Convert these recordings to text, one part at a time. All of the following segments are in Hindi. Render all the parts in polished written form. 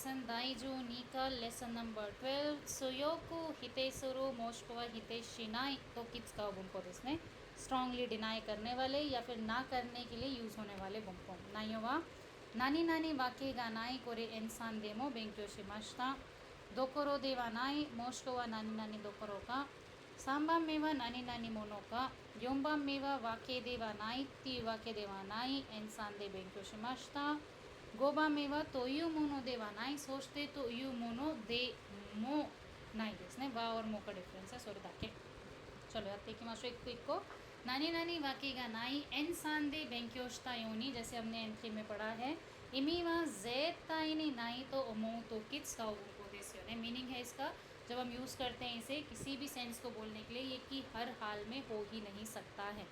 レッスン第12課レッスンナンバー12強く否定するもしくは否定しない時使う文法ですね。स्ट्रांगली डिनाई करने वाले या फिर ना करने के लिए यूज़ होने वाले文法内容は何々わけがないこれエンサンでも勉強しましたどころではないもしくは何々どころか3番目は何々ものか4番目はわけではないっていうわけではないエンサンで勉強しました5番目はというものではないそしてというものでもないですねわऔरもかディフレンスहैそれだけचलोやっていきましょう一個一個何々わけがないエンサンで勉強したように जैसे हमने N3 में पढ़ा है 意味は絶対にないと思うとき使う文法ですよねमीनिंग है इसका जब हम यूज़ करते हैं इसे किसी भी सेंस को बोलने के लिए ये कि हर हाल में हो ही नहीं सकता है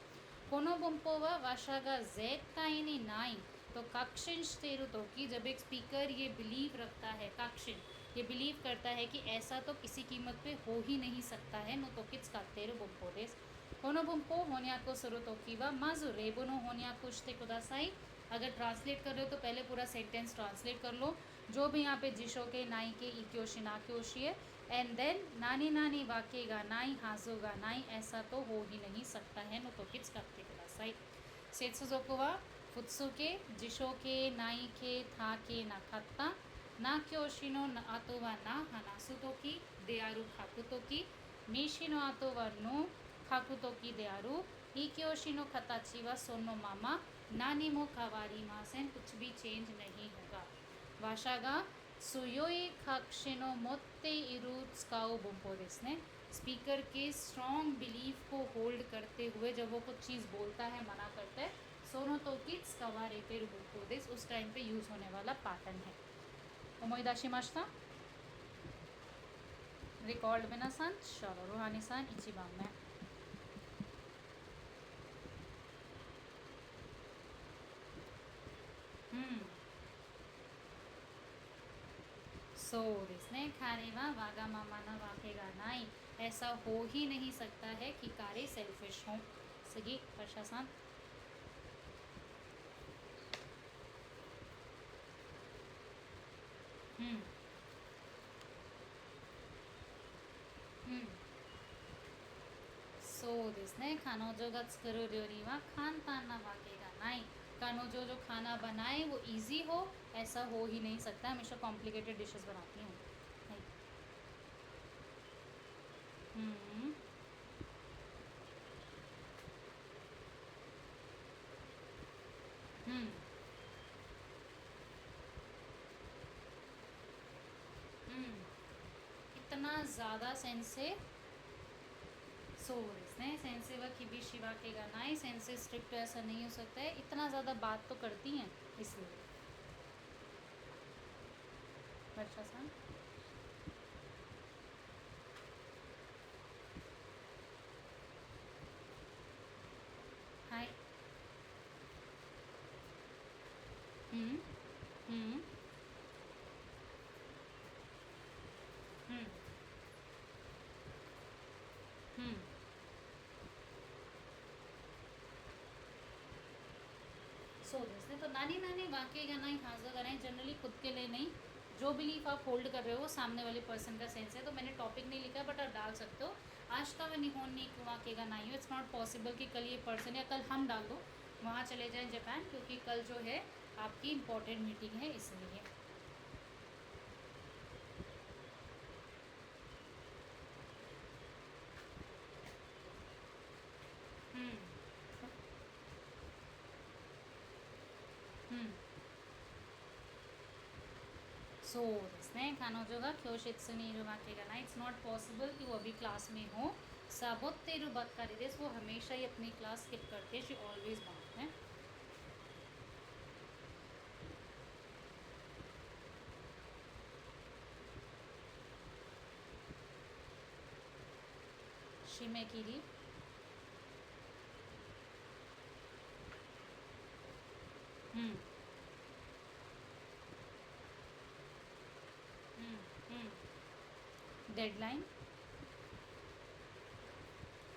この文法は話者が絶対にないतो काक्षिनしているときजब एक स्पीकर ये बिलीव रखता है काक्षिन ये बिलीव करता है कि ऐसा तो किसी कीमत पे हो ही नहीं सकता है नो तो कि使っている文法ですこの文法を翻訳するときはまず例文を翻訳してくださいअगर ट्रांसलेट कर रहे हो तो पहले पूरा सेंटेंस ट्रांसलेट कर लो जो भी यहाँ पे जिशो के नाई के इक्योशी ना क्योशी है एंड देन नानी नानी वाके गा नाई हाजो गा नाई ऐसा तो हो ही नहीं सकता है नो तो किच करते कुदासाई सेत्सुजोको वा फुत्सुके जिशोके नाई के था के ना खात्ता ना क्योशी नो आतो वा ना हनासु तो की दे आरु खाकु तो की मीशी नो आतो वा नो खाकु तो की दे आरु इक्योशी नो खताची वा सोनो मामा नानी मो कावारी मासेन कुछ भी चेंज नहीं होगा भाषा गा सुयोई काक्षिनो मोत्ते इरु स्काओ बुम्पो देसने स्पीकर के स्ट्रॉन्ग बिलीफ को होल्ड करते हुए जब वो कुछ चीज़ बोलता है मना करता है सोनो तो किट्स कवारे पे बुम्पो देस उस टाइम पे यूज़ होने वाला पैटर्न है ओमोइदाशिमाशिता रिकॉर्ड में ना सान चलो रूहानी सान इचिबान मेंそうですね彼はわがままなわけがないऐसा हो ही नहीं सकता है कि कारे सेल्फिश हों सगी वर्षा सानそうですね彼女が作る料理は簡単なわけがない彼女जो खाना बनाए वो इजी हो ऐसा हो ही नहीं सकता हमेशा कॉम्प्लिकेटेड डिशेस बनाती हूँ इतना ज़्यादा सेंस सेそうですね先生は厳しいわけがない先生स्ट्रिक्ट ऐसा नहीं हो सकता है इतना ज़्यादा बात तो करती हैं इसलिए वर्षा सा हाय हम्म हम्म सोですねतो नानी नानी वाकई का नहीं हाजिर का नहीं जनरली खुद के लिए नहीं जो बिलीफ आप होल्ड कर रहे हो सामने वाले पर्सन का सेंस है तो मैंने टॉपिक नहीं लिखा बट आप डाल सकते हो आज का व निहोन नी वाकई का नहीं हो इट्स नॉट पॉसिबल कि कल ये पर्सन या कल हम डाल दो वहाँ चले जाएं जापान क्योंकि कल जो है आपकी इम्पोर्टेंट मीटिंग है इसलिएそうですね彼女が教室にいるわけがない It's not possible कि वो अभी क्लास में हो サボっているばっかりです वो हमेशा ही अपनी क्लास स्किप करते हैं She always bunk है शिमेकिरी डेडलाइन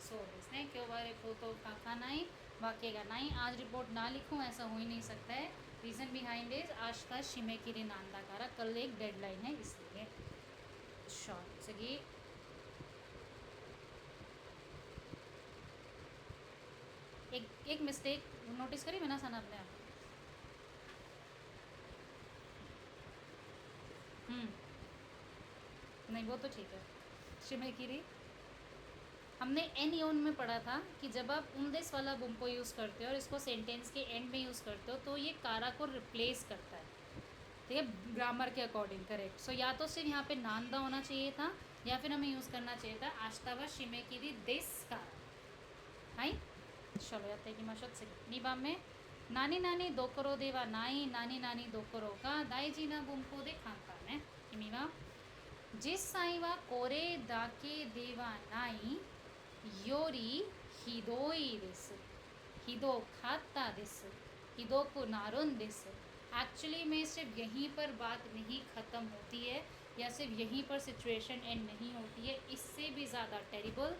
सोですね今日はरिपोर्ट तो काका नहीं वाकई का नहीं आज रिपोर्ट ना लिखूं ऐसा हो ही नहीं सकता है रीज़न बिहाइंड इज आज था शिमे किरी नांदाकारा, कल एक डेडलाइन है इसलिए। शॉर्ट सगी एक मिस्टेक नोटिस करी मैंने सन आपने। नहीं वो तो ठीक है। शिमे किरी हमने एन योन में पढ़ा था कि जब आप उमदेस वाला बुम्पो यूज़ करते हो और इसको सेंटेंस के एंड में यूज़ करते हो तो ये कारा को रिप्लेस करता है, ठीक है, ग्रामर के अकॉर्डिंग। करेक्ट। सो या तो सिर्फ यहाँ पे नांदा होना चाहिए था या फिर हमें यूज़ करना चाहिए था आश्तावा शिमे किरी देस कारा। हाई चलो या तेगी मशत से 2番目नानी नानी दोकरो देवा नाई नानी नानी दोकरो का दाइजी ना बुम्पो दे खांता ने इमीवा जिस साई वा कोरे दाके देवा नाई योरी हिदोई दिस हिदो खाता दिस हिदो को नारुन दिस। एक्चुअली में सिर्फ यहीं पर बात नहीं ख़त्म होती है या सिर्फ यहीं पर सिचुएशन एंड नहीं होती है, इससे भी ज़्यादा टेरिबल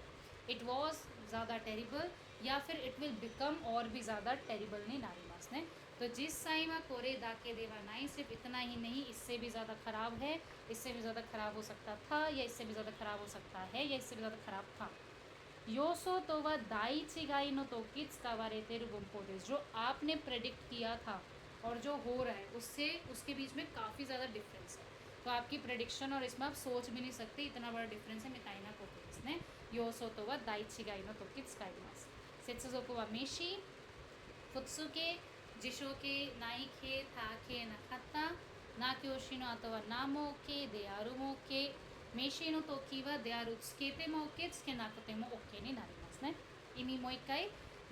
इट वॉज ज़्यादा टेरिबल या फिर इट विल बिकम और भी ज़्यादा टेरिबल ने नारीमास ने। तो जिस साई वा कोरे दाके देवा नाई सिर्फ इतना ही नहीं, इससे भी ज़्यादा ख़राब है, इससे भी ज़्यादा ख़राब हो सकता था या इससे भी ज़्यादा ख़राब हो सकता है या इससे भी ज़्यादा ख़राब था। योसो तो वह दाई चिगाई नो तो किट्स कावारे तेरु बुम्पोदेस, जो आपने प्रेडिक्ट किया था और जो हो रहा है उससे उसके बीच में काफ़ी ज़्यादा डिफरेंस है। तो आपकी प्रेडिक्शन और इसमें आप सोच भी नहीं सकते इतना बड़ा डिफरेंस है मिताइना कोकेस ने। योसो तो वह दाई चिगाई नो तो किट्स काइमास सेत्सुजोको वा मेशी फुत्सुके जिशोके नाइके थाके नखाता ना क्योशिनो अथवा नामोके दे आरुमोके मेशी नो तोकी वा दे आरु त्सुकेते मो ओके त्सुके नाकोते मो ओकेになりますね。意味もう一回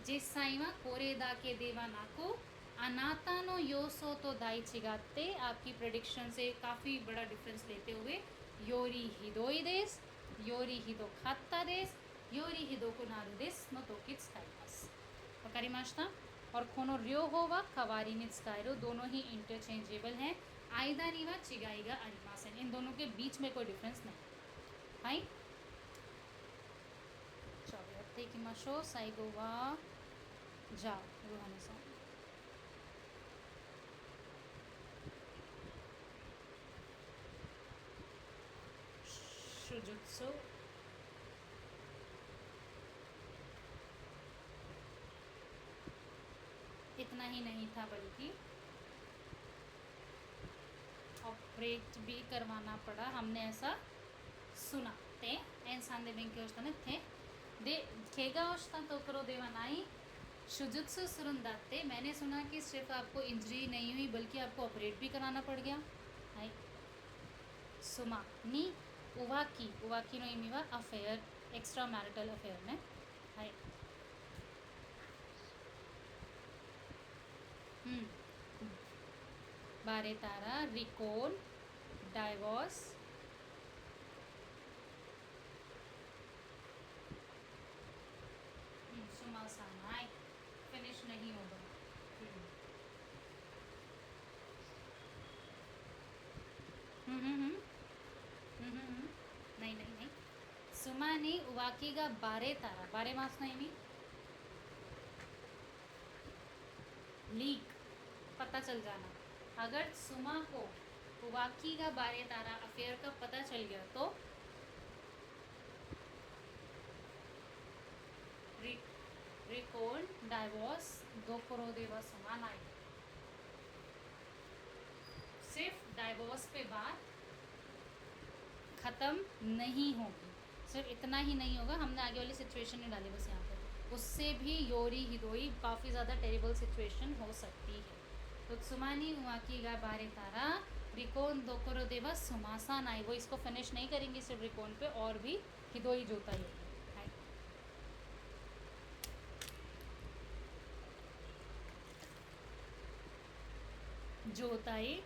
実際はこれだけではなくあなたの予想と大違ってआपकी प्रेडिक्शन से काफ़ी बड़ा डिफरेंस लेते हुए योरी हिदोई देस योरी हिदो खात्ता देस योरी हिदो को नारु देस नो तोकी त्सुकाइमास। वकारिमाशिता। और कोनो र्यो हो वा कवारी नि त्सुकाएरु दोनों ही इंटरचेंजेबल हैं। आइदा नि वा चिगाई गा आरिमासेन, इन दोनों के बीच में कोई डिफरेंस नहीं। हाई चलोやっていきましょう。最後はじゃあルハネさん手術इतना ही नहीं था बल्कि ऑपरेट भी करवाना पड़ा, हमने ऐसा सुना ते इंसान दे बेंके होता ने थे दे केगा होता तो करो देवा नाई शुजुत्सु सुरुंदाते, मैंने सुना कि सिर्फ आपको इंजरी नहीं हुई बल्कि आपको ऑपरेट भी कराना पड़ गया। हाई सुमा नी उवाकी उवाकी नो इमी वा अफेयर एक्स्ट्रा मैरिटल अफेयर में। हाई बारे तारा रिकोन डाइवोर्स सुमा सानाई फिनिश नहीं होगा। नहीं नहीं नहीं सुमा ने उवाकी का बारे तारा बारे मास नहीं लीक पता चल जाना। अगर सुमा को उवाकी का बारे तारा अफेयर का पता चल गया तो रिकॉर्ड डाइवोर्स दो करो देवा समान आए, सिर्फ डाइवोर्स पे बात ख़त्म नहीं होगी, सिर्फ इतना ही नहीं होगा। हमने आगे वाली सिचुएशन नहीं डाली बस यहाँ पर, उससे भी योरी हिदोई काफ़ी ज़्यादा टेरिबल सिचुएशन हो सकती है। तो त्सुमानी उवाकी गा बारे तारा रिकोन दोकोरो देवा सुमासा नाई, वो इसको फिनिश नहीं करेंगे सिर्फ रिकोन पे और भी हिदोई जोता ही जोताई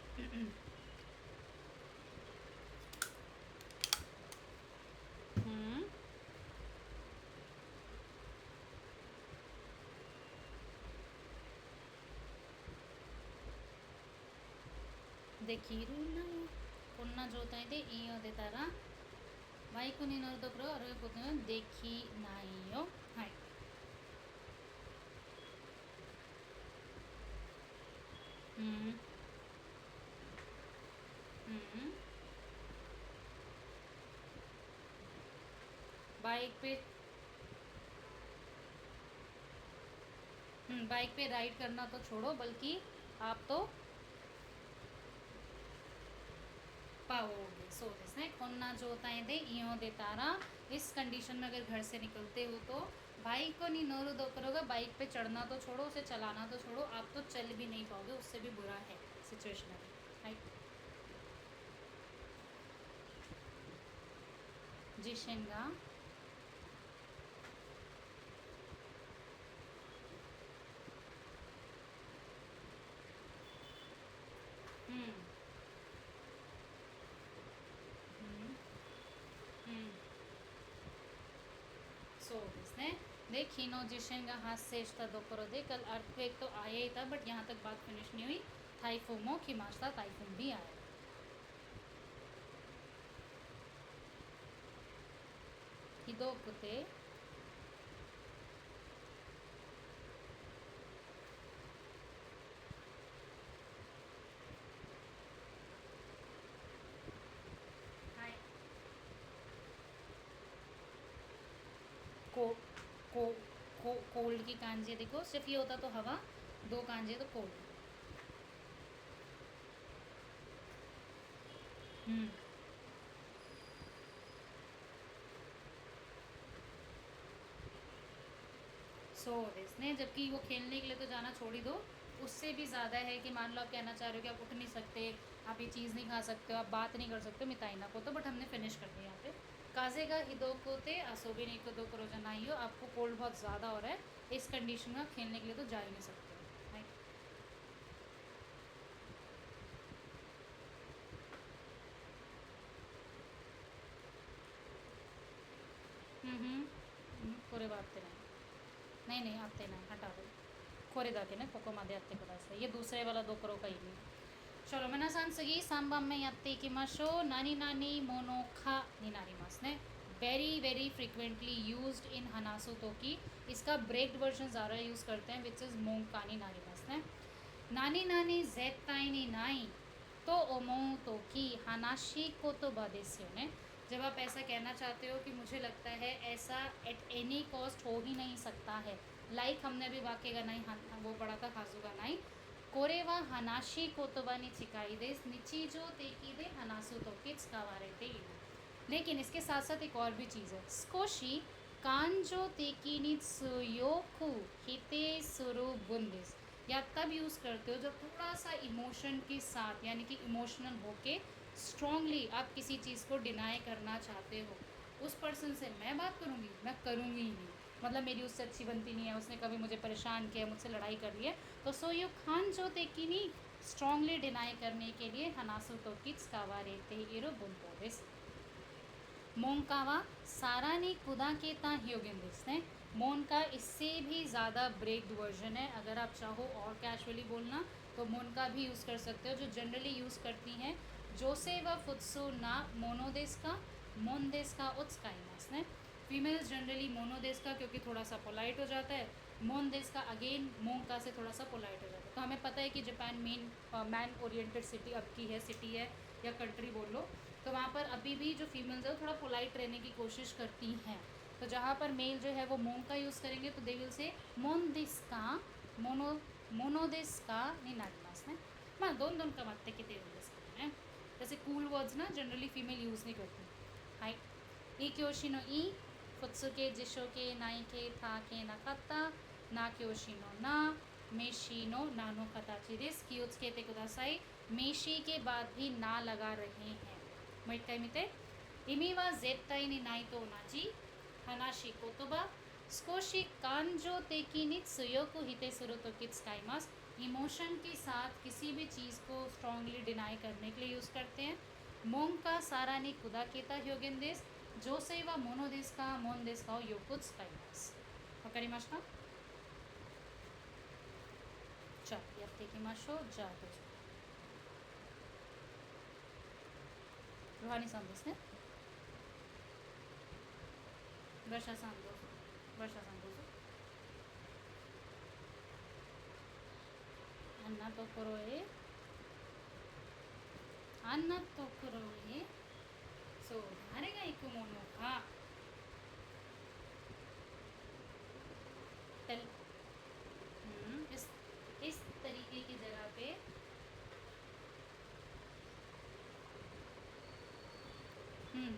देखिरू ना कोन्ना जोताई दे इयो दे तारा बाइको नी नोर दोकरो और कोते देखी नाइयो। हाय बाइक पे राइड करना तो छोड़ो, बल्कि आप तो पाओगे। सो दिस ने कोन्ना जो होता है दे इयो दे तारा। इस कंडीशन में अगर घर से निकलते हो तो बाइक को नहीं नोरो दो करोगे, बाइक पे चढ़ना तो छोड़ो, उसे चलाना तो छोड़ो, आप तो चल भी नहीं पाओगे, उससे भी बुरा है सिचुएशन अभी, राइट। जिशेंगा हम्म हम्म हम्म सो इसने देख खीनो जिशन का हाथ से इश्ता दो करो दे। कल अर्थक्वेक तो आया ही था, बट यहाँ तक बात फिनिश नहीं हुई। थाईफूमो खिमास्ता ताइफून भी आया। हिदोकुते हाय को को कोल्ड की कांजे देखो, सिर्फ ये होता तो हवा, दो कांजे तो कोल्ड। हम्म सो इसने जबकि वो खेलने के लिए तो जाना छोड़ ही दो। उससे भी ज़्यादा है कि मान लो आप कहना चाह रहे हो कि आप उठ नहीं सकते, आप ये चीज़ नहीं खा सकते हो, आप बात नहीं कर सकते मिताइना को, तो बट हमने फिनिश कर दिया यहाँ पे। काजे का हिदोकोते आसोबी नहीं को दो करो जनाइयो। आपको कोल्ड बहुत ज़्यादा हो रहा है, इस कंडीशन में आप खेलने के लिए तो जा ही नहीं सकते, राइट। पूरे बात नहीं नहीं आते नहीं, हटा दो। खोरे दाते ने कोको मादे आते को दास ये दूसरे वाला दो करो का ही नहीं। चलो मैंने सांसगी सांबा में याते की माशो नानी नानी मोनोखा निनारी मास ने very very frequently used in हनासु तोकी। इसका ब्रेक्ड वर्जन ज़्यादा यूज़ करते हैं, विच इज़ मोंकानी नारी मास ने नानी नानी जेताइनी नाई तो ओमो तोकी हानाशी को तो बादेस्यो ने। जब आप ऐसा कहना चाहते हो कि मुझे लगता है ऐसा एट एनी कॉस्ट हो ही नहीं सकता है, लाइक हमने अभी वाक्य का नहीं वो पढ़ा था खाजू का नहीं। कोरेवा हनाशी कोतोबानी चिकाई दे निची जो तेकी दे हनासु तो किट्स कावारे ते। लेकिन इसके साथ साथ एक और भी चीज़ है, स्कोशी कांजो तेकी नी त्सुयोकु हिते सुरु बुंदिस। या तब यूज़ करते हो जब थोड़ा सा इमोशन के साथ, यानी कि इमोशनल होके स्ट्रांगली आप किसी चीज़ को डिनाई करना चाहते हो। उस पर्सन से मैं बात करूँगी, मैं करूँगी ही नहीं, मतलब मेरी उससे अच्छी बनती नहीं है, उसने कभी मुझे परेशान किया, मुझसे लड़ाई कर ली है, तो सो यू खान जो तेकी नहीं स्ट्रांगली डिनाई करने के लिए हनासु तो किट्स कावा रेते इरो बुनपोदिस मोंकावा सारानी कुदा के ता ह्योगिंदिस ने। मोन का इससे भी ज़्यादा ब्रेक्ड वर्जन है, अगर आप चाहो और कैजुअली बोलना तो मोन का भी यूज़ कर सकते हो, जो जनरली यूज़ करती हैं जोसे व फुत्सु ना मोनोदेस का मोनदेस का उत्सकाइमस ने। फीमेल्स जनरली मोनोदेस का क्योंकि थोड़ा सा पोलाइट हो जाता है, मोनदेस का अगेन मोंका से थोड़ा सा पोलाइट हो जाता है। तो हमें पता है कि जापान मैन ओरिएंटेड सिटी अब की है, सिटी है या कंट्री बोल लो, तो वहाँ पर अभी भी जो फीमेल्स है वो थोड़ा पोलाइट रहने की कोशिश करती हैं। तो जहाँ पर मेल जो है वो मोंग का यूज़ करेंगे तो दे विल से मोनदिस का मोनोदिस का नहीं नागमास ने हाँ दोन दोन का मात्ते के तेज है। जैसे कूल वर्ड्स ना जनरली फीमेल यूज़ नहीं करती। हाई ई क्योशिनो ई फुत्सुके जिशोके नाई के था के नाकाता ना क्योशिनो ना मेशीनो नानो कताची दिस क्यूट्स के ते कुदासाई। मेशी के बाद भी ना लगा रहे हैं। मोइट मिते इमी वा जेत्ताई नि नाई तो नाजी हनाशी कोतोबा स्कोशी कांजो तेकी नि त्सुयोकु हिते सुरु तो किट्स काइमास। इमोशन के साथ किसी भी चीज़ को स्ट्रांगली डिनाई करने के लिए यूज़ करते हैं। मोंग का सारा नि कुदा केता ह्योगेन देस जो से वा मोनो देस का मोन देस का योकुत्स काइमास। वकारिमाशिता चल यात्ते की माशो जा तो रूहानी संदेश ने वर्षा संतोष अन्ना तो करोए अन्ना तो करोए सो धारेगा इको मोनो का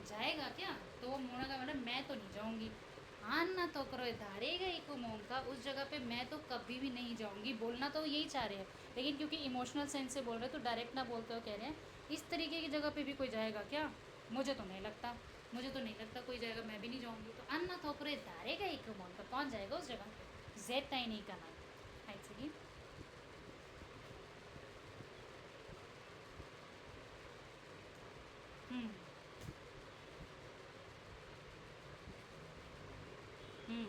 जाएगा क्या? तो वो मोना का मतलब मैं तो नहीं जाऊंगी। आना तो करो धारेगा एक मोंका, उस जगह पे मैं तो कभी भी नहीं जाऊंगी। बोलना तो यही चाह रहे हैं, लेकिन क्योंकि इमोशनल सेंस से बोल रहे हैं तो डायरेक्ट ना बोलते हो, कह रहे हैं इस तरीके की जगह पे भी कोई जाएगा क्या? मुझे तो नहीं लगता, मुझे तो नहीं लगता कोई जाएगा, मैं भी नहीं जाऊंगी। तो अन्ना तो करो धारेगा एक मोंका, कौन जाएगा उस जगह पे? जेड तय नहीं करना है सही। हम्म हम्म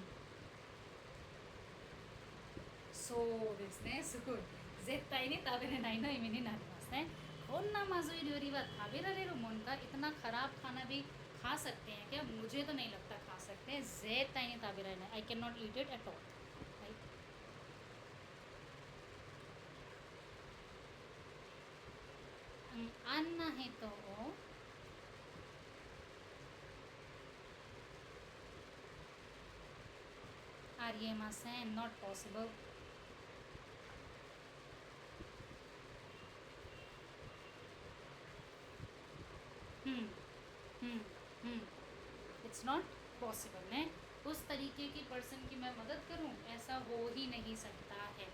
そうですね、すごい。絶対に食べれないの意味になりますね。こんなまずい料理は食べられるもんか? इतना खराब खाना भी खा सकते हैं क्या? मुझे तो नहीं लगता खा सकते हैं। 絶対に食べられない。I cannot eat it at all. Right? あんな人をありえません。not possible. Hmm hmm hmm it's not possible ने उस तरीके की पर्सन की मैं मदद करूं, ऐसा हो ही नहीं सकता है।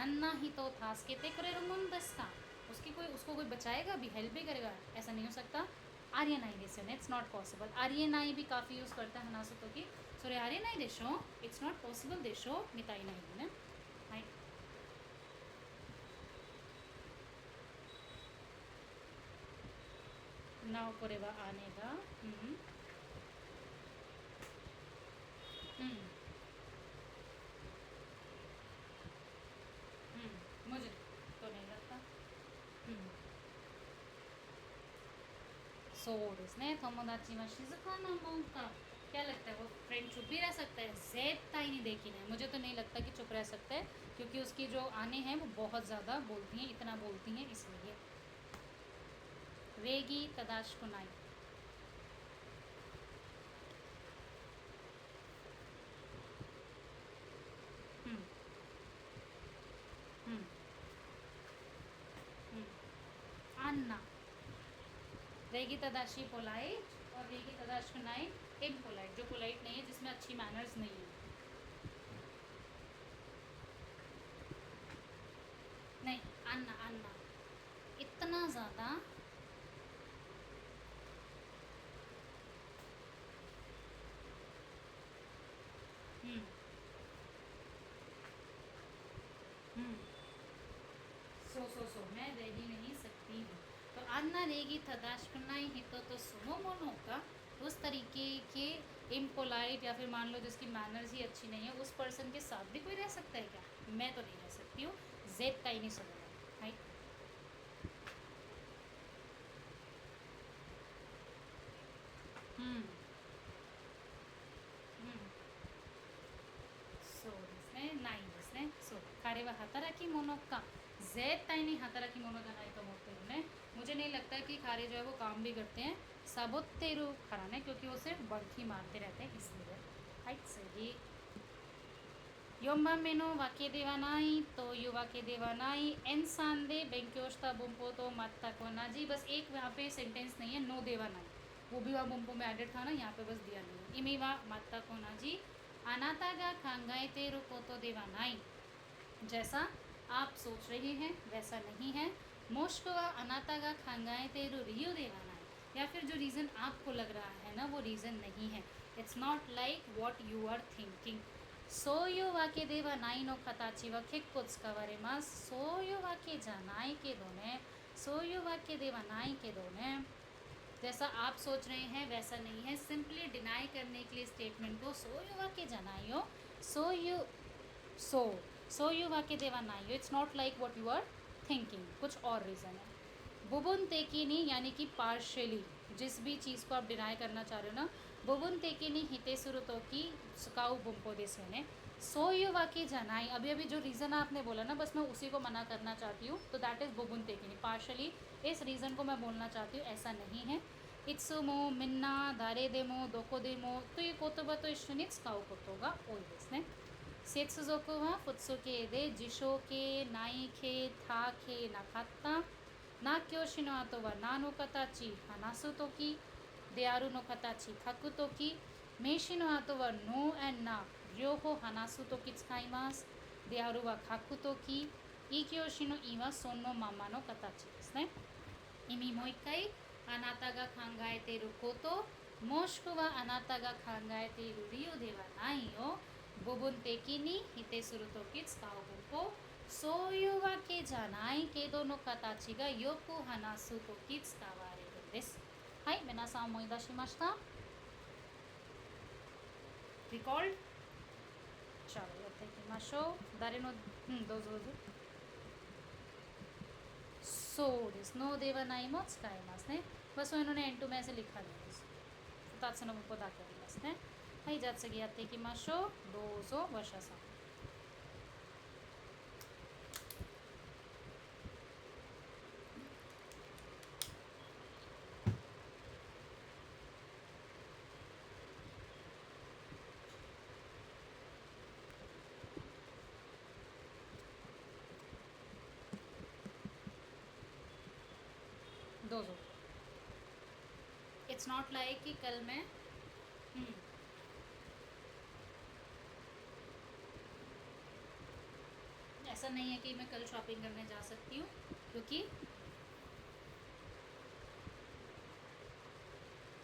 अन्ना ही तो थास के ते करे रुमन दस का, उसकी कोई उसको कोई बचाएगा भी, हेल्प भी करेगा, ऐसा नहीं हो सकता। आर्यन आई देशो ने इट्स नॉट पॉसिबल। आर्यन आई भी काफ़ी यूज़ करता है हनासुतो की। सॉरी आर्यन आई देशो इट्स नॉट पॉसिबल देशो मिताई नहीं ने। हाई नाव कोरेवा आने का। हम्म मुझे तो नहीं लगता। हम्म そうですね、友達は静かなもんか। क्या लगता है वो फ्रेंड चुप भी रह सकता है? ज़ेता ही नहीं देखी नहीं, मुझे तो नहीं लगता कि चुप रह सकता है, क्योंकि उसकी जो आने हैं वो बहुत ज़्यादा बोलती हैं, इतना बोलती हैं इसलिए। वेगी तदाश कुनाई। हम्म हम्म अन्ना वेगी तदाशी पोलाइट, और वेगी तदाश कुनाई इम्पोलाइट, जो पोलाइट नहीं है, जिसमें अच्छी मैनर्स नहीं है। नहीं, अन्ना अन्ना इतना ज़्यादा। हम्म हम्म सो मैं रह ही नहीं सकती हूँ। तो अन्ना रेगी तदाशकना ही हितो तो सुनो मोनो का, उस तरीके के इम्पोलाइट या फिर मान लो जिसकी मैनर्स ही अच्छी नहीं है, उस पर्सन के साथ भी कोई रह सकता है क्या? मैं तो नहीं रह सकती हूँ। जेड का ही नहीं सुनो। राइट। हम्म हम्म そうですね、ないんですね。そう、彼は働き者か。絶対に働き者じゃないと思ってるね। मुझे नहीं लगता कि खारे जो है वो काम भी करते हैं। साबोतेरु खरा ने, क्योंकि वो सिर्फ बंकी मारते रहते हैं इसलिए। राइट सही। 4番目のわけではないというわけではない एन 3 で勉強した文法と全く同じ। बस एक यहाँ पे सेंटेंस नहीं है, नो देवा नहीं, वो भी वहाँ बुम्पो में एडेड था ना, यहाँ पे बस दिया नहीं है। इमी वा मत्ता को नाजी अनाता गा खांगाएते रुकोतो देवा नाई, जैसा आप सोच रहे हैं वैसा नहीं है। मोश्कवा अनाता गा खांगाएते रु रियो देवा नाई, या फिर जो रीज़न आपको लग रहा है ना वो रीज़न नहीं है। It's not like what you are thinking. そういうわけではないの形は結構使われます。そういうわけじゃないけどね。そういうわけではないけどね। जैसा आप सोच रहे हैं वैसा नहीं है, सिंपली डिनाई करने के लिए स्टेटमेंट को そういうわけじゃないよ, そういうわけではないよ, it's not like what you are thinking, कुछ और रीज़न है। बुबुन तेकिनी यानी कि पार्शली, जिस भी चीज़ को आप डिनाई करना चाह रहे हो ना, बुबुन तेकिनी हिते सुरुतो की सुकाउ बुम्पो देस ने। सो यू वाकई जनाई, अभी अभी जो रीज़न आपने बोला ना, बस मैं उसी को मना करना चाहती हूँ, तो दैट इज़ बुबुन तेकिनी, पार्शली इस रीज़न को मैं बोलना चाहती हूँ, ऐसा नहीं है। इत्सुमो मिन्ना दारे देमो दोको देमो, तो ये कोतोबा तो इश्नी स्काउ कोतोगा ओई देस ने। सेत्सुजोको वा फुत्सुके दे जिशोके नाइके थाके नाकात्ता ना क्योशी नो आतो वा नानो कताची हनासु तोकी। であるの形書くとき名詞の後は no and na 両方話すとき使います。であるは書くとき、異形詞の意はそのままの形ですね。意味もう一回、あなたが考えていること、もしくはあなたが考えている理由ではないよ。部分的に否定するとき使う文法、そういうわけじゃないけどの形がよく話すとき使われるんです。はい、皆さん思い出しました？ Recalled? じゃあやっていきましょう。誰の、どうぞどうぞ。そうです。No ではないも使いますね。そういうのね、エントメでलिखाないです。2つの文法だけありますね。はい、じゃあ次やっていきましょう。どうぞ、ワシャさん。どうぞ。It's not like कि कल मैं ऐसा नहीं है कि मैं कल शॉपिंग करने जा सकती हूँ क्योंकि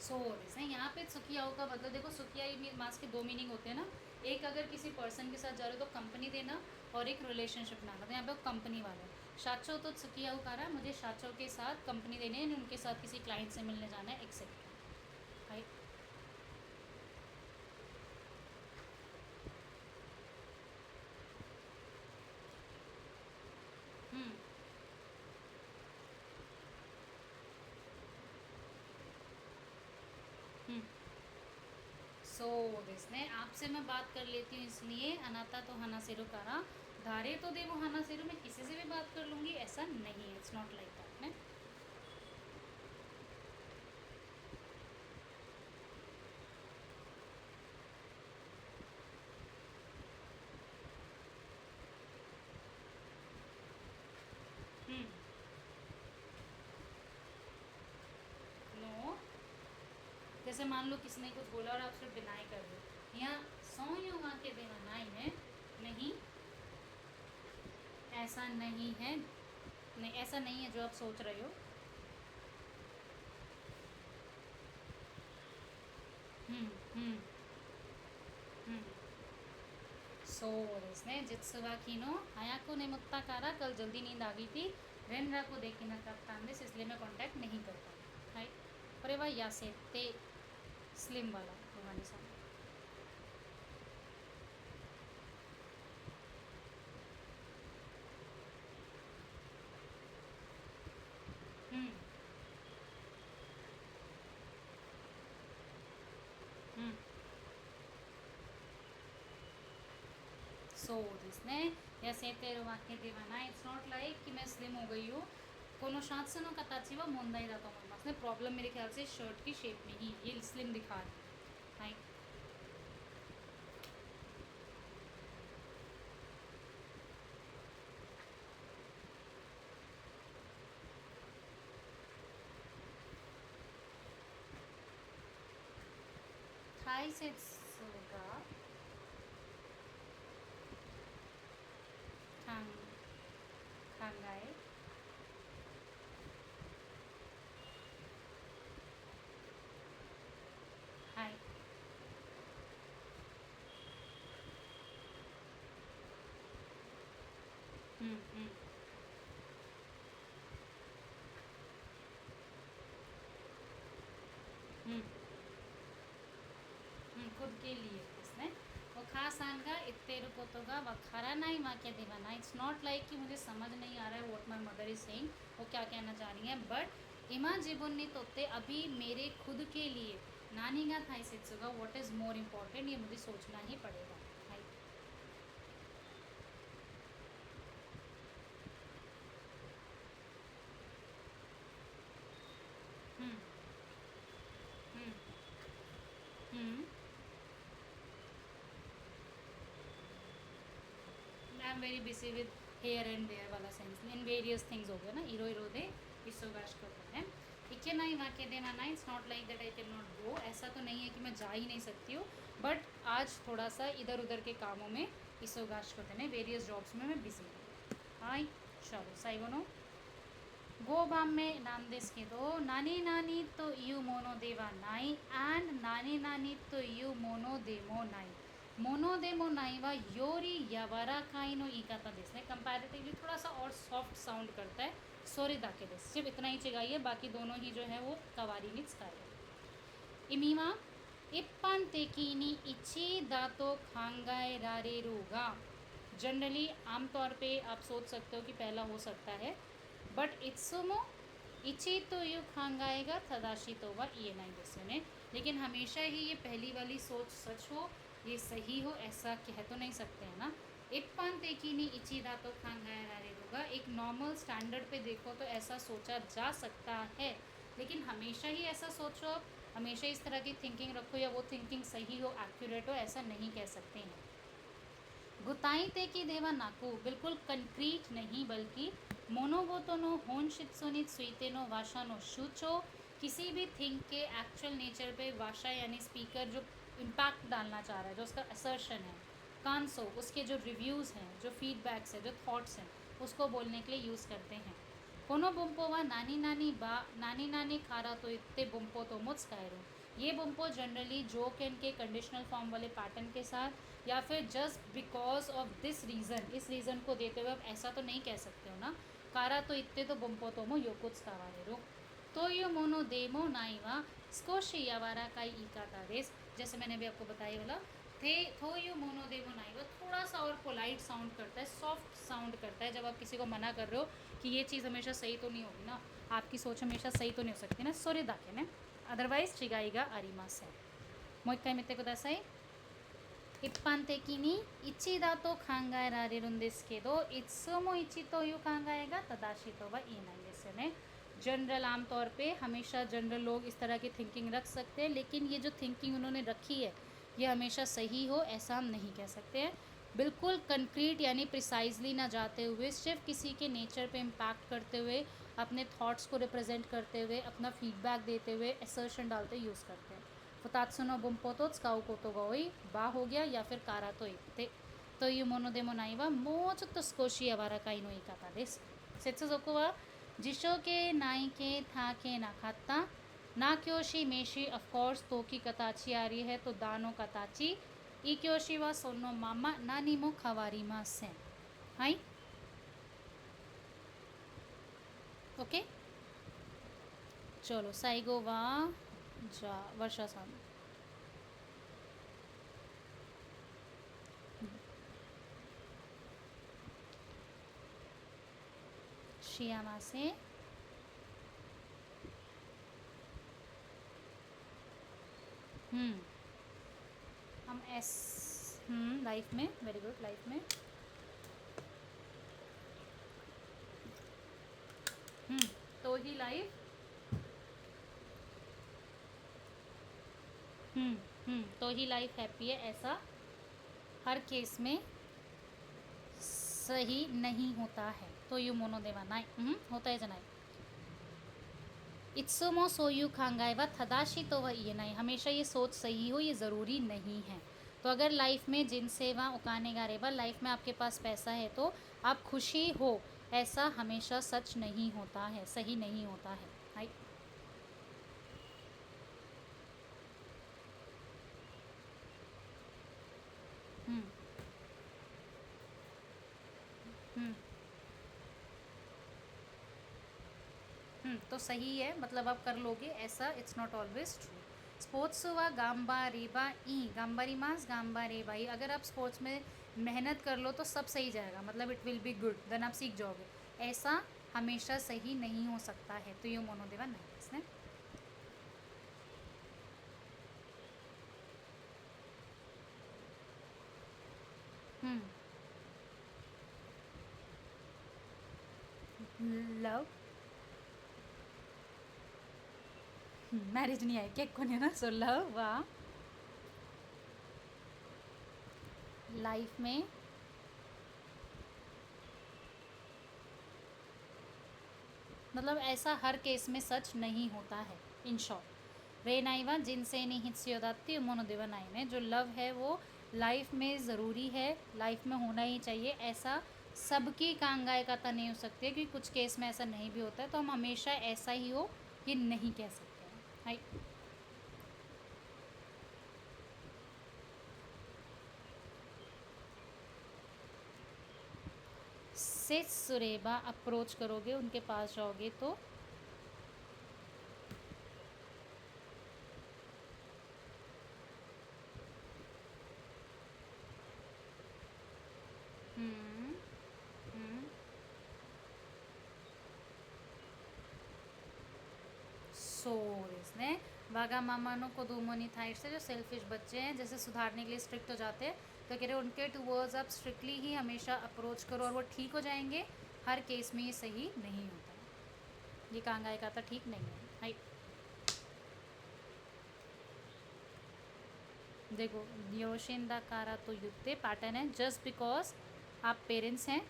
सो दिस है यहाँ पे सुखियाओ का मतलब देखो सुखिया मास के दो मीनिंग होते हैं ना। एक अगर किसी पर्सन के साथ जा रहे हो तो कंपनी देना और एक रिलेशनशिप बनाना। तो यहाँ पे कंपनी वाला शाचो तो सुखियाओ का रहा है मुझे शाचो के साथ कंपनी देनी है, उनके साथ किसी क्लाइंट से मिलने जाना है एक्सेप्ट। राइट। सो दिस ने आपसे मैं बात कर लेती हूँ इसलिए अनाता तो हना सिरो करा धारे तो दे वो हना सिरो मैं किसी से भी बात कर लूँगी ऐसा नहीं है। इट्स नॉट लाइक दैट ने। नो जैसे मान लो किसी ने कुछ बोला और आप सिर्फ डिनाई कर दो, यहाँ सौ यू वहाँ के देना नहीं है, नहीं ऐसा नहीं है, नहीं ऐसा नहीं है जो आप सोच रहे हो।そうですね。実は昨日早く眠ったからकल जल्दी नींद आ गई थी। रेनरा को देख ना करताんです इसलिए मैं कांटेक्ट नहीं कर पाई।はいこれは痩せてスリムवाला रोहानीさん。うんうんそうですね。痩せてるわけではない。It's not like कि मैं स्लिम हो गई हूँ। このシャツの形は問題だと思いますね。प्रॉब्लम मेरे ख्याल से शर्ट की शेप में ही ये स्लिम दिखा रही है।はい大切が考えはいうんうんうんखुद के लिएですね。お母さんが言っていることがわからないわけではない。It's not like कि मुझे समझ नहीं आ रहा है what my mother is saying, वो क्या कहना चाह रही है। बट इमा जीवनにとってअभी मेरे खुद के लिए 何が大切が what is more important ये मुझे सोचना ही पड़ेगा।はいうんうんうん I am very busy with here and there वाला सेंस इन वेरियस थिंग्स हो गया ना इरो इरो दे इसो गाश करते हैं। इक्के नाई वाके देना नाई, it's not like that I can not go, ऐसा तो नहीं है कि मैं जा ही नहीं सकती हूँ, बट आज थोड़ा सा इधर उधर के कामों में इसोगाश को देने वेरियस जॉब्स में मैं बिजी हूँ. हाय, चलो साइगो नो गो बाम में नाम देस के दो नानी नानी तो यू मोनो देवा नाई एंड नानी नानी तो यू मोनो देमो नाई. मोनो देमो नाई वा योरी यावारा काई नो ईकाता देस ने कंपैरेटिवली थोड़ा सा और सॉफ्ट साउंड करता है सोरी दाके देस. सिर्फ इतना ही चाहिए, बाकी दोनों ही जो है वो कवारी निट्स कार्य. इमीमा इप्पान तेकीनी इची दातो खांगाए रारे रूगा. जनरली आमतौर पे आप सोच सकते हो कि पहला हो सकता है, बट इत्सुमो इची तो यू खांगाएगा थदाशी तो वह ये नहीं देस ने. लेकिन हमेशा ही ये पहली वाली सोच सच हो, ये सही हो, ऐसा कह तो नहीं सकते हैं ना. इप्पान तेकीनी इची दातो खांगाए रारे रूगा, एक नॉर्मल स्टैंडर्ड पे देखो तो ऐसा सोचा जा सकता है, लेकिन हमेशा ही ऐसा सोचो, हमेशा इस तरह की थिंकिंग रखो या वो थिंकिंग सही हो, एक्यूरेट हो, ऐसा नहीं कह सकते हैं. गुताई ते की देवा नाकू, बिल्कुल कंक्रीट नहीं बल्कि मोनोगोतो होन शित्सुनित सुइते वाशा नो शूचो, किसी भी थिंग के एक्चुअल नेचर पे वाशा यानी स्पीकर जो इम्पैक्ट डालना चाह रहा है, जो उसका असर्शन है, कांसो उसके जो रिव्यूज़ हैं, जो फीडबैक्स हैं, जो थॉट्स हैं, उसको बोलने के लिए यूज़ करते हैं. कोनो बुम्पो वा नानी नानी बा नानी नानी खारा तो इतने बुम्पो तो मुस्कायरो. ये बुम्पो जनरली जोक एंड के कंडीशनल फॉर्म वाले पैटर्न के साथ या फिर just because of this reason, इस रीज़न को देते हुए आप ऐसा तो नहीं कह सकते हो ना, कारा तो इतने तो बुम्पो तो मो योकुत्स कावारेरो. तो यो मोनो देमो नाइवा स्कोशी यावारा काई इकाता देस. जैसे मैंने भी आपको बताया बोला थे थो यू मोनो देमो नाइवा थोड़ा सा और पोलाइट साउंड करता है, सॉफ्ट साउंड करता है. जब आप किसी को मना कर रहे हो कि ये चीज़ हमेशा सही तो नहीं होगी ना, आपकी सोच हमेशा सही तो नहीं हो सकती ना, सोरे दाके ने अदरवाइज चिगाईगा अरिमास है. मो एक टाइम इतने को दसाई इप्पान तेकीनी इची दा तो खांगाए रारेरुंदिस के दो इत्सुमो इची तो यू खांगाएगा तदाशी तो वह ई नहीं जैसे ने. जनरल आमतौर पे हमेशा जनरल लोग इस तरह की थिंकिंग रख सकते हैं, लेकिन ये जो थिंकिंग उन्होंने रखी है ये हमेशा सही हो ऐसा हम नहीं कह सकते हैं. बिल्कुल कंक्रीट यानी प्रिसाइजली ना जाते हुए, सिर्फ किसी के नेचर पे इम्पैक्ट करते हुए, अपने थॉट्स को रिप्रेजेंट करते हुए, अपना फीडबैक देते हुए, असर्शन डालते यूज़ करते हैं. फुतात्सुनो बुम्पोतो त्सुकाउ कोतो गोई बा हो गया या फिर कारा तो इत्ते तो यू मोनो देमो नाइवा मोच तो स्कोशी अवारा काई नो इकाता देस. सेत्सु जोको वा जिशो के नाई के था के ना खाता ना क्योशी मेशी ऑफ कोर्स तो की कताची आ रही है तो दानो कताची ई क्योशी वा सोनो मामा नानी मो खवारी मा सेन. हाई ओके, चलो साइगो वा जा वर्षा सान. शियामा से हम एस लाइफ में वेरी गुड लाइफ में तो ही लाइफ तो ही लाइफ हैप्पी है, ऐसा हर केस में सही नहीं होता है. तो यू मोनो देवा नाई होता है जनाई. इत्सुमो सोयू खांगाए वा थदाशी तो वह ये नहीं, हमेशा ये सोच सही हो ये ज़रूरी नहीं है. तो अगर लाइफ में जिनसे वहाँ उकाने गा रेवा लाइफ में आपके पास पैसा है तो आप खुशी हो, ऐसा हमेशा सच नहीं होता है, सही नहीं होता है. राइट. तो सही है, मतलब आप कर लोगे ऐसा, it's not always true. Sports व गाम्बा रेबा ई गाम्बारी मास गाम्बा रेबा ई, अगर आप स्पोर्ट्स में मेहनत कर लो तो सब सही जाएगा, मतलब it will be good, then आप सीख जाओगे, ऐसा हमेशा सही नहीं हो सकता है. तो ये मोनो देवा नहीं इसने. लव मैरिज नहीं आई केक कोने ना, सो लव वा लाइफ में मतलब ऐसा हर केस में सच नहीं होता है। इन शॉर्ट रे नाइवा जिनसे नहीं हित्सियोदाती उमोनो देवा नाई में जो लव है वो लाइफ में ज़रूरी है, लाइफ में होना ही चाहिए, ऐसा सबकी कांगाय काता नहीं हो सकती है, क्योंकि कुछ केस में ऐसा नहीं भी होता है, तो हम हमेशा ऐसा ही हो ये नहीं कह सकते हैं। हाई से सुरेबा अप्रोच करोगे, उनके पास जाओगे तो हम्म हम्म सोですねवागा मामानो को दूमोनी थाइट से जो सेल्फिश बच्चे हैं जैसे सुधारने के लिए स्ट्रिक्ट हो जाते हैं, तो कह रहे उनके टूवर्ड्स आप स्ट्रिक्टली ही हमेशा अप्रोच करो और वो ठीक हो जाएंगे। हर केस में ये सही नहीं होता है, ये कांगाई का तो ठीक नहीं है। हाई देखो योशिंदा कारा तो युक्ते पैटर्न है जस्ट बिकॉज आप पेरेंट्स हैं।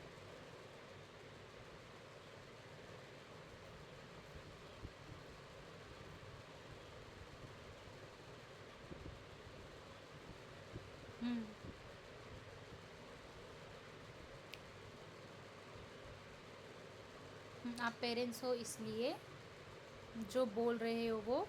हम्म, आप पेरेंट्स हो इसलिए जो बोल रहे हो वो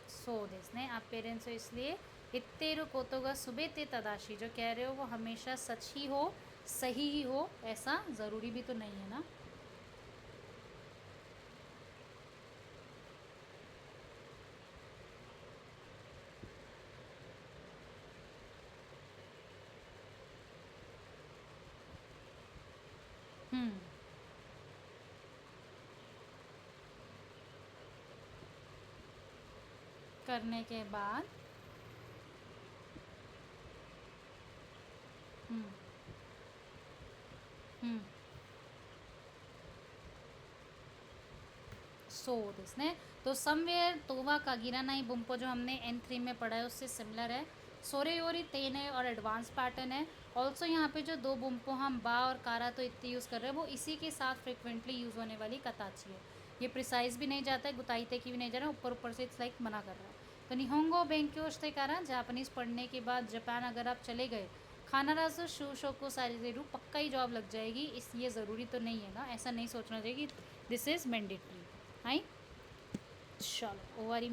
सो देसने आप पेरेंट्स हो इसलिए इत्तेरु कोतोगा सुबेते तदाशी जो कह रहे हो वो हमेशा सच ही हो, सही ही हो, ऐसा ज़रूरी भी तो नहीं है ना। हम्म करने के बाद हम्म हम्म सो दिसने तो समवेयर तोवा का गिरानाई बुम्पो जो हमने N3 में पढ़ा है उससे सिमिलर है। सोरेयोरी तेने और एडवांस पैटर्न है। ऑल्सो यहाँ पे जो दो बुम्पो हम बा और कारा तो इतनी यूज़ कर रहे हैं वो इसी के साथ फ्रिक्वेंटली यूज़ होने वाली कताची है। ये प्रिसाइज भी नहीं जाता है, गुताईते की भी नहीं जा रहा है, ऊपर ऊपर से इट्स लाइक मना कर रहा है। तो निहोंगो बेंक्यो शिते कारा जापानीज़ पढ़ने के बाद जापान अगर आप चले गए खाना राजो शू शोको सारी पक्का ही जॉब लग जाएगी, इसलिए ज़रूरी तो नहीं है ना, ऐसा नहीं सोचना चाहिए कि दिस इज़ मैंडेटरी। हाई चलो ओवारी